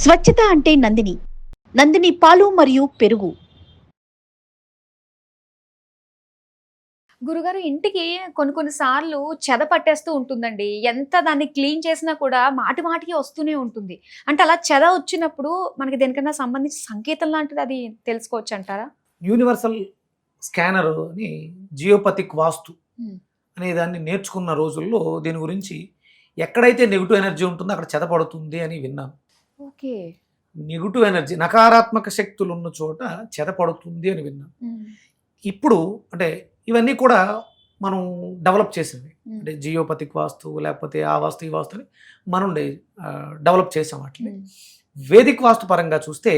స్వచ్ఛత అంటే నందిని. నందిని పాలు మరియు పెరుగు. గురుగారు, ఇంటికి కొన్ని సార్లు చెద పట్టేస్తూ ఉంటుందండి. ఎంత దాన్ని క్లీన్ చేసినా కూడా మాటి మాటికి వస్తూనే ఉంటుంది. అంటే అలా చెద వచ్చినప్పుడు మనకి దేనికన్నా సంబంధించి సంకేతం లాంటిది అది తెలుసుకోవచ్చంటారా? యూనివర్సల్ స్కానర్ అని జియోపతిక్ వాస్తు హ్మ్. అనే దాన్ని నేర్చుకున్న రోజుల్లో దీని గురించి ఎక్కడైతే నెగిటివ్ ఎనర్జీ ఉంటుందో అక్కడ చెద పడుతుంది అని విన్నాను. ఓకే. నెగిటివ్ ఎనర్జీ, నకారాత్మక శక్తులు ఉన్న చోట చెద పడుతుంది అని విన్నాను. హ్మ్. ఇప్పుడు అంటే ఇవన్నీ కూడా మనం డెవలప్ చేసింది. హ్మ్. అంటే జియోపతిక్ వాస్తు లేకపోతే ఆ వాస్తు ఈ వాస్తు అని మనం డెవలప్ చేసాం వాటిని. హ్మ్. వేదిక్ వాస్తు పరంగా చూస్తే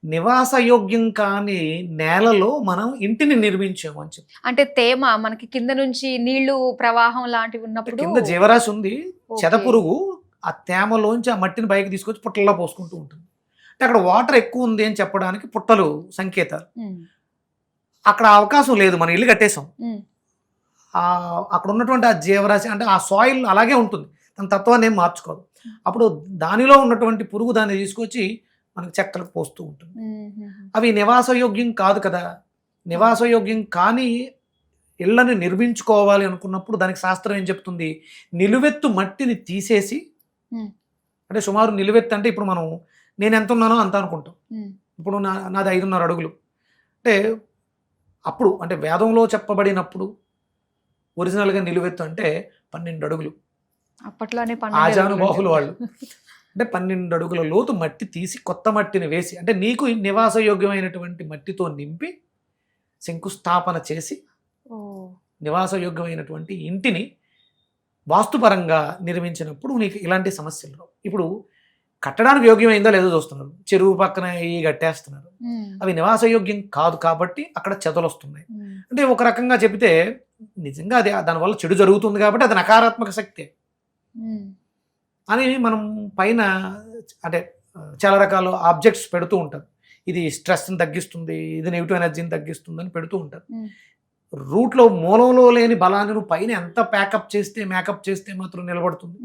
నివాసయోగ్యం కాని నేలలో మనం ఇంటిని నిర్మించాము అని చెప్పి. అంటే తేమ మనకి కింద నుంచి నీళ్లు ప్రవాహం లాంటివి అంటే ఉన్నప్పుడు కింద జీవరాశి ఉంది, ఓకే. చెదపురుగు ఆ తేమలోంచి ఆ మట్టిని పైకి తీసుకొచ్చి పుట్టల్లో పోసుకుంటూ ఉంటుంది. అంటే అక్కడ వాటర్ ఎక్కువ ఉంది అని చెప్పడానికి పుట్టలు సంకేతాలు. హ్మ్. అక్కడ అవకాశం లేదు, మనం ఇల్లు కట్టేసాం. హ్మ్. అక్కడ ఉన్నటువంటి ఆ జీవరాశి అంటే ఆ సాయిల్ అలాగే ఉంటుంది, తన తత్వాన్ని ఏం మార్చుకోదు. అప్పుడు దానిలో ఉన్నటువంటి పురుగు దాన్ని తీసుకొచ్చి మనకి చెక్కలకు పోస్తూ ఉంటుంది. హ్మ్. అవి నివాసయోగ్యం కాదు కదా. నివాసయోగ్యం కాని ఇళ్లను నిర్మించుకోవాలి అనుకున్నప్పుడు దానికి శాస్త్రం ఏం చెప్తుంది? నిలువెత్తు మట్టిని తీసేసి, హ్మ్. అంటే సుమారు నిలువెత్తు అంటే ఇప్పుడు మనం నేను ఎంత ఉన్నానో అంత అనుకుంటాం. హ్మ్. ఇప్పుడు నాది 5.5 అడుగులు. అంటే అప్పుడు అంటే వేదంలో చెప్పబడినప్పుడు ఒరిజినల్గా నిలువెత్తు అంటే 12 అడుగులు. అప్పట్లోనే ఆజానుబాహులు వాళ్ళు. అంటే 12 అడుగుల లోతు మట్టి తీసి కొత్త మట్టిని వేసి, అంటే నీకు నివాసయోగ్యమైనటువంటి మట్టితో నింపి శంకుస్థాపన చేసి నివాసయోగ్యమైనటువంటి ఇంటిని వాస్తుపరంగా నిర్మించినప్పుడు నీకు ఇలాంటి సమస్యలు రావు. ఇప్పుడు కట్టడానికి యోగ్యమైందో లేదో చూస్తున్నారు, చెరువు పక్కన ఇవి కట్టేస్తున్నారు. అవి నివాసయోగ్యం కాదు కాబట్టి అక్కడ చెదలు వస్తున్నాయి. అంటే ఒక రకంగా చెబితే నిజంగా అది దానివల్ల చెడు జరుగుతుంది కాబట్టి అది నకారాత్మక శక్తే అని మనం పైన అంటే చాలా రకాల ఆబ్జెక్ట్స్ పెడుతూ ఉంటారు. ఇది స్ట్రెస్ని తగ్గిస్తుంది, ఇది నెగిటివ్ ఎనర్జీని తగ్గిస్తుంది అని పెడుతూ ఉంటారు. రూట్లో మూలంలో లేని బలాన్ని నువ్వు పైన ఎంత మేకప్ చేస్తే మాత్రం నిలబడుతుంది.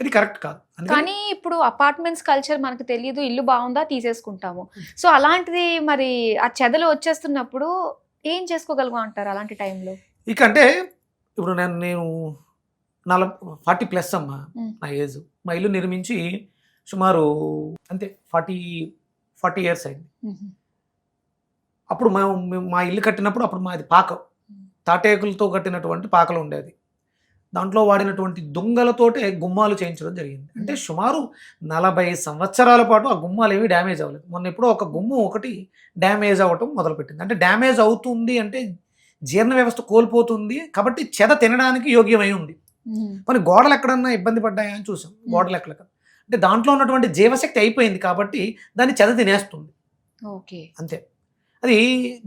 ఇది కరెక్ట్ కాదు. కానీ ఇప్పుడు అపార్ట్మెంట్స్ కల్చర్ మనకు తెలియదు, ఇల్లు బాగుందా తీసేసుకుంటాము. సో అలాంటిది మరి ఆ చెదలు వచ్చేస్తున్నప్పుడు ఏం చేసుకోగలుగు అంటారు అలాంటి టైంలో? ఇక అంటే ఇప్పుడు నేను 40+ అమ్మా నా ఏజ్. మా ఇల్లు నిర్మించి సుమారు అంతే 40 ఇయర్స్ అయింది. అప్పుడు మా ఇల్లు కట్టినప్పుడు అప్పుడు మాది పాక, తాటేకులతో కట్టినటువంటి పాకలు ఉండేది. దాంట్లో వాడినటువంటి దుంగలతోటే గుమ్మాలు చేయించడం జరిగింది. అంటే సుమారు 40 సంవత్సరాల పాటు ఆ గుమ్మాలు ఏమీ డ్యామేజ్ అవ్వలేదు. మొన్న ఎప్పుడో ఒక గుమ్మం ఒకటి డ్యామేజ్ అవ్వటం మొదలుపెట్టింది. అంటే డ్యామేజ్ అవుతుంది అంటే జీర్ణ వ్యవస్థ కోల్పోతుంది కాబట్టి చెద తినడానికి యోగ్యమై ఉంది. మరి గోడలు ఎక్కడన్నా ఇబ్బంది పడ్డాయా అని చూసాం, గోడలు ఎక్కడ. అంటే దాంట్లో ఉన్నటువంటి జీవశక్తి అయిపోయింది కాబట్టి దాన్ని చెద తినేస్తుంది. ఓకే, అంతే. అది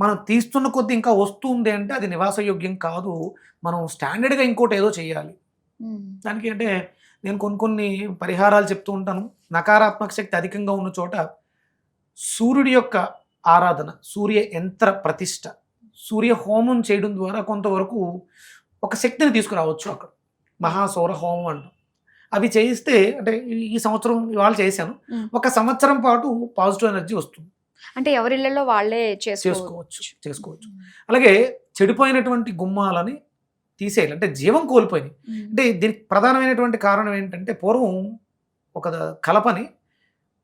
మనం తీస్తున్న కొద్దీ ఇంకా వస్తుంది అంటే అది నివాసయోగ్యం కాదు. మనం స్టాండర్డ్గా ఇంకోటి ఏదో చేయాలి దానికి. అంటే నేను కొన్ని పరిహారాలు చెప్తూ ఉంటాను. నకారాత్మక శక్తి అధికంగా ఉన్న చోట సూర్యుడి యొక్క ఆరాధన, సూర్య యంత్ర ప్రతిష్ట, సూర్య హోమం చేయడం ద్వారా కొంతవరకు ఒక శక్తిని తీసుకురావచ్చు. అక్కడ మహాసౌర హోమం అంటాం. అవి చేయిస్తే అంటే ఈ సంవత్సరం ఇవాళ చేశాను, 1 సంవత్సరం పాటు పాజిటివ్ ఎనర్జీ వస్తుంది. అంటే ఎవరిళ్లలో వాళ్ళే చేసుకోవచ్చు. అలాగే చెడిపోయినటువంటి గుమ్మాలని తీసేయాలి, అంటే జీవం కోల్పోయినాయి. అంటే దీనికి ప్రధానమైనటువంటి కారణం ఏంటంటే పూర్వం ఒక కలపని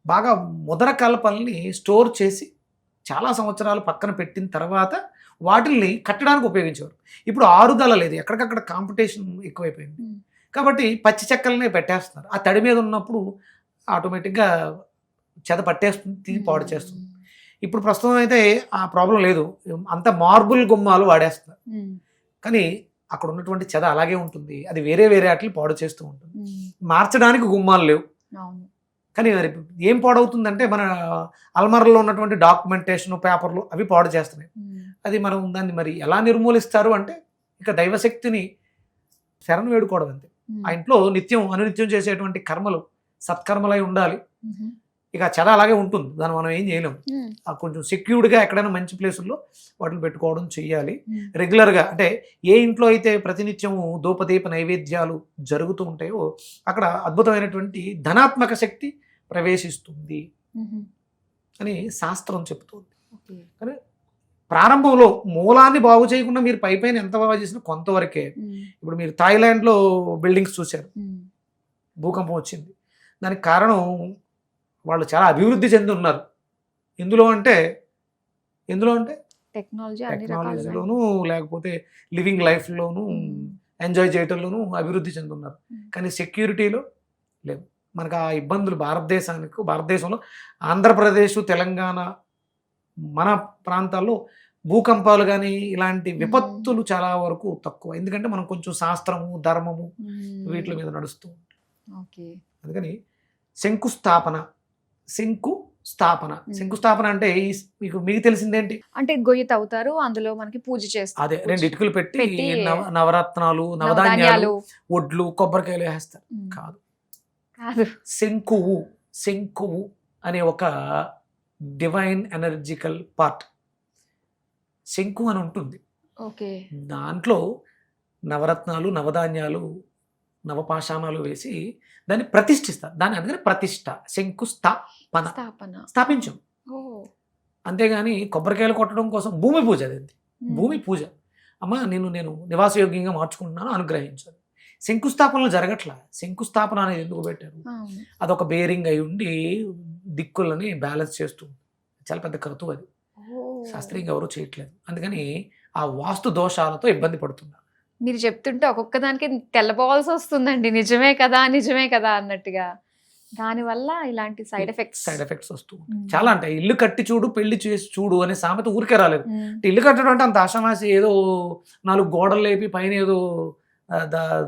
బాగా ముదర కలపల్ని స్టోర్ చేసి చాలా సంవత్సరాలు పక్కన పెట్టిన తర్వాత వాటిల్ని కట్టడానికి ఉపయోగించేవారు. ఇప్పుడు ఆరుదల లేదు, ఎక్కడికక్కడ కాంపిటీషన్ ఎక్కువైపోయింది కాబట్టి పచ్చి చెక్కలనే పెట్టేస్తున్నారు. ఆ తడి మీద ఉన్నప్పుడు ఆటోమేటిక్గా చెద పట్టేస్తుంది, పాడు చేస్తుంది. ఇప్పుడు ప్రస్తుతం అయితే ఆ ప్రాబ్లం లేదు, అంత మార్బుల్ గుమ్మాలు వాడేస్తున్నారు. కానీ అక్కడ ఉన్నటువంటి చెద అలాగే ఉంటుంది, అది వేరే వాటిని పాడు చేస్తూ ఉంటుంది. మార్చడానికి గుమ్మాలు లేవు. కానీ మరి ఏం పాడవుతుందంటే మన అల్మరలో ఉన్నటువంటి డాక్యుమెంటేషన్, పేపర్లు అవి పాడు చేస్తున్నాయి. అది మనం దాన్ని మరి ఎలా నిర్మూలిస్తారు అంటే ఇక దైవశక్తిని శరణు వేడుకోవడం అంతే. ఆ ఇంట్లో అనునిత్యం చేసేటువంటి కర్మలు సత్కర్మలై ఉండాలి. ఇక చెద అలాగే ఉంటుంది, దాన్ని మనం ఏం చేయలేము. కొంచెం సెక్యూర్డ్గా ఎక్కడైనా మంచి ప్లేసుల్లో వాటిని పెట్టుకోవడం చెయ్యాలి రెగ్యులర్గా. అంటే ఏ ఇంట్లో అయితే ప్రతినిత్యము ధూపదీప నైవేద్యాలు జరుగుతూ ఉంటాయో అక్కడ అద్భుతమైనటువంటి ధనాత్మక శక్తి ప్రవేశిస్తుంది మ్మ్. అని శాస్త్రం చెప్తుంది. ఓకే. కానీ ప్రారంభంలో మూలాన్ని బాగు చేయకుండా మీరు పైపైన ఎంత బాగా చేసినా కొంతవరకే. మ్మ్. ఇప్పుడు మీరు థాయిలాండ్లో బిల్డింగ్స్ చూశారు, మ్మ్. భూకంపం వచ్చింది. దానికి కారణం వాళ్ళు చాలా అభివృద్ధి చెంది ఉన్నారు. ఎందులో అంటే టెక్నాలజీ అన్ని రకాలుగా. టెక్నాలజీలోను లేకపోతే లివింగ్ లైఫ్లోను ఎంజాయ్ చేయటంలోనూ అభివృద్ధి చెందున్నారు. కానీ సెక్యూరిటీలో లేవు. మనకు ఆ ఇబ్బందులు భారతదేశంలో ఆంధ్రప్రదేశ్, తెలంగాణ, మన ప్రాంతాల్లో భూకంపాలు కానీ ఇలాంటి విపత్తులు చాలా వరకు తక్కువ. ఎందుకంటే మనం కొంచెం శాస్త్రము, ధర్మము వీటి మీద నడుస్తూ ఉంటాం. ఓకే. అందుకని శంకుస్థాపన అంటే మీకు తెలిసిందేంటి? అంటే గొయ్యి తవ్వుతారు, అందులో మనకి పూజ చేస్తారు. అదే 2 ఇటుకలు పెట్టి పెట్టి నవరత్నాలు, నవధాన్యాలు, ఒడ్లు, కొబ్బరికాయలు వేస్తారు. కాదు, శంకువు అనే ఒక డివైన్ ఎనర్జికల్ పార్ట్ శంకు అని ఉంటుంది. ఓకే. దాంట్లో నవరత్నాలు, నవధాన్యాలు, నవపాషాణాలు వేసి దాన్ని ప్రతిష్ఠిస్తారు. దాన్ని అందుకని ప్రతిష్ఠ, స్థాపించాం. అంతేగాని కొబ్బరికాయలు కొట్టడం కోసం భూమి పూజ. అది భూమి పూజ. అమ్మ నేను నివాసయోగ్యంగా మార్చుకుంటున్నాను, అనుగ్రహించాను. శంకుస్థాపనలు జరగట్లా. శంకుస్థాపన అనేది ఎందుకు పెట్టారు? అదొక బేరింగ్ అయి ఉండి దిక్కులని బ్యాలెన్స్ చేస్తూ చాలా పెద్ద కరుతు. అది శాస్త్రీయంగా ఎవరు చేయట్లేదు. అందుకని ఆ వాస్తు దోషాలతో ఇబ్బంది పడుతున్నారు. మీరు చెప్తుంటే ఒక్కొక్క దానికి తెల్లబోవాల్సి వస్తుందండి. నిజమే కదా అన్నట్టుగా. దానివల్ల ఇలాంటి సైడ్ ఎఫెక్ట్స్ వస్తూ చాలా. అంటే ఇల్లు కట్టి చూడు, పెళ్లి చేసి చూడు అనే సామెత ఊరికే రాలేదు. ఇల్లు కట్టడం అంటే అంత ఆషామాసి ఏదో 4 గోడలు లేపి పైన ఏదో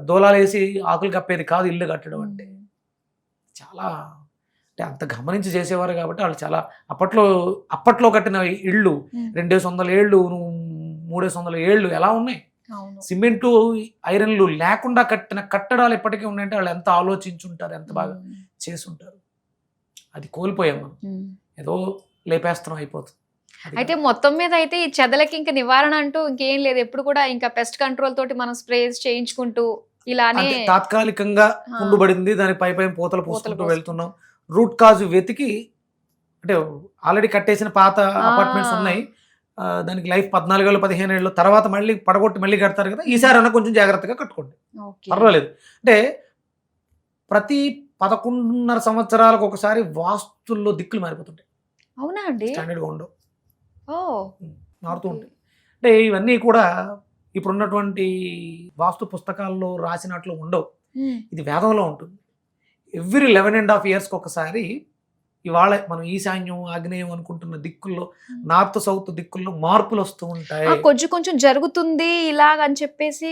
దోలాలు వేసి ఆకులు కప్పేది కాదు. ఇల్లు కట్టడం అంటే చాలా, అంటే అంత గమనించి చేసేవారు కాబట్టి వాళ్ళు చాలా. అప్పట్లో కట్టిన ఇళ్ళు 200 ఏళ్ళు, 300 ఏళ్ళు ఎలా ఉన్నాయి? సిమెంటు, ఐరన్లు లేకుండా కట్టిన కట్టడాలు ఎప్పటికీ ఉన్నాయంటే వాళ్ళు ఎంత ఆలోచించుంటారు, ఎంత బాగా చేసుంటారు. అది కోల్పోయాం మనం. ఏదో లేపేస్తున్నాం, అయిపోతుంది. అయితే మొత్తం మీద అయితే ఈ చెదలకి ఇంకా నివారణ అంటూ ఇంకేం లేదు. ఎప్పుడు కూడా ఇంకా పెస్ట్ కంట్రోల్ తోటి మనం స్ప్రేస్ చేయించుకుంటూ ఇలానే తాత్కాలికంగా ఉండబడింది. దాని పై పూతలు పూసుకుంటూ వెళ్తున్నాం. రూట్ కాజ్ వెతికి, అంటే ఆల్రెడీ కట్టేసిన పాత అపార్ట్మెంట్స్ ఉన్నాయి, దానికి లైఫ్ 14 ఏళ్ళు 15 ఏళ్ళు తర్వాత మళ్ళీ పడగొట్టి మళ్ళీ కడతారు కదా. ఈసారి అన్న కొంచెం జాగ్రత్తగా కట్టుకోండి, పర్వాలేదు. అంటే ప్రతి 11.5 సంవత్సరాలకు ఒకసారి వాస్తుల్లో దిక్కులు మారిపోతుంటాయి. అవునా అండి? స్టాండర్డ్గా ఉండవు, మారుతూ ఉంటాయి. అంటే ఇవన్నీ కూడా ఇప్పుడున్నటువంటి వాస్తు పుస్తకాల్లో రాసినట్లు ఉండవు. ఇది వేదంలో ఉంటుంది. ఎవ్రీ 11.5 yearsకి ఒకసారి ఇవాళ మనం ఈశాన్యం, ఆగ్నేయం అనుకుంటున్న దిక్కుల్లో, నార్త్ సౌత్ దిక్కుల్లో మార్పులు వస్తూ ఉంటాయి. కొంచెం జరుగుతుంది ఇలాగని చెప్పేసి.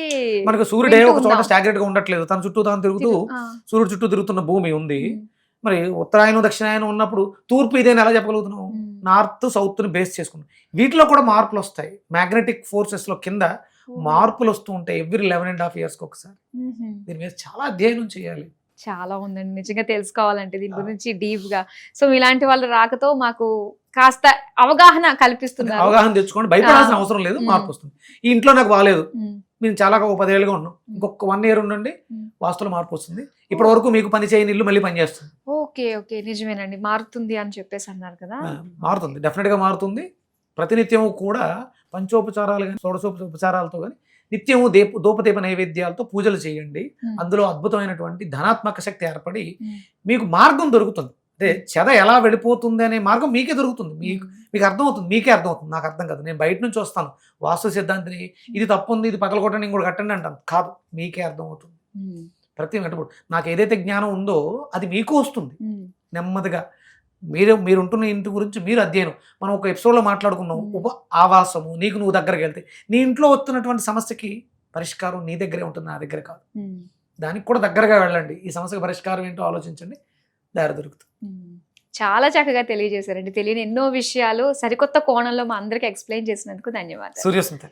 మనకు సూర్యుడే ఒక చోట స్టాగ్నెంట్ గా ఉండట్లేదు. తన చుట్టూ తాను తిరుగుతూ సూర్యుడు చుట్టూ తిరుగుతున్న భూమి ఉంది. మరి ఉత్తరాయణం, దక్షిణాయనం ఉన్నప్పుడు తూర్పు ఇదేని ఎలా చెప్పగలుగుతున్నాం? నార్త్ సౌత్ ని బేస్ చేసుకున్నాం. వీటిలో కూడా మార్పులు వస్తాయి. మ్యాగ్నెటిక్ ఫోర్సెస్ లో కింద మార్పులు వస్తూ ఉంటాయి ఎవ్రీ 11.5 yearsకి ఒకసారి. దీని మీద చాలా అధ్యయనం చేయాలి. చాలా ఉందండి నిజంగా తెలుసుకోవాలంటే దీని గురించి డీప్ గా. సో ఇలాంటి వాళ్ళ రాకతో మాకు కాస్త అవగాహన కల్పిస్తున్నారు. అవగాహన తెచ్చుకోండి, భయపడాల్సిన అవసరం లేదు. మార్పు వస్తుంది. ఈ ఇంట్లో నాకు బాగాలేదు, మేము చాలా 10 ఏళ్ళుగా ఉన్నాం, ఇంకొక 1 year ఉండండి, వాస్తులో మార్పు వస్తుంది. ఇప్పటి వరకు మీకు పని చేయని ఇల్లు మళ్ళీ పని చేస్తుంది. ఓకే, నిజమేనండి, మారుతుంది అని చెప్పేసి అన్నారు కదా. మారుతుంది, డెఫినెట్ గా మారుతుంది. ప్రతినిత్యము కూడా పంచోపచారాలు కానీ షోడశోపచారాలతో కానీ నిత్యము దూపదీప నైవేద్యాలతో పూజలు చేయండి. అందులో అద్భుతమైనటువంటి ధనాత్మక శక్తి ఏర్పడి మీకు మార్గం దొరుకుతుంది. అంటే చెద ఎలా వెళ్ళిపోతుంది అనే మార్గం మీకే దొరుకుతుంది. మీకు అర్థమవుతుంది, మీకే అర్థమవుతుంది. నాకు అర్థం కాదు, నేను బయట నుంచి వస్తాను, వాస్తు సిద్ధాంతిని, ఇది తప్పు ఉంది, ఇది పగలగొట్టండి, ఇంకోటి కట్టండి అంటాను. కాదు, మీకే అర్థమవుతుంది. ప్రతి గంటప్పుడు నాకు ఏదైతే జ్ఞానం ఉందో అది మీకు వస్తుంది నెమ్మదిగా. మీరు ఉంటున్న ఇంటి గురించి మీరు అధ్యయనం. మనం ఒక ఎపిసోడ్లో మాట్లాడుకున్నాం, ఉప ఆవాసము. నీకు నువ్వు దగ్గరికి వెళ్తే నీ ఇంట్లో వస్తున్నటువంటి సమస్యకి పరిష్కారం నీ దగ్గరే ఉంటుంది, నా దగ్గర కాదు. దానికి కూడా దగ్గరగా వెళ్ళండి. ఈ సమస్యకి పరిష్కారం ఏంటో ఆలోచించండి, దారి దొరుకుతుంది. చాలా చక్కగా తెలియజేశారండి. తెలియని ఎన్నో విషయాలు సరికొత్త కోణంలో మా అందరికి ఎక్స్ప్లెయిన్ చేసినందుకు ధన్యవాదాలు. సూర్యస్మిత.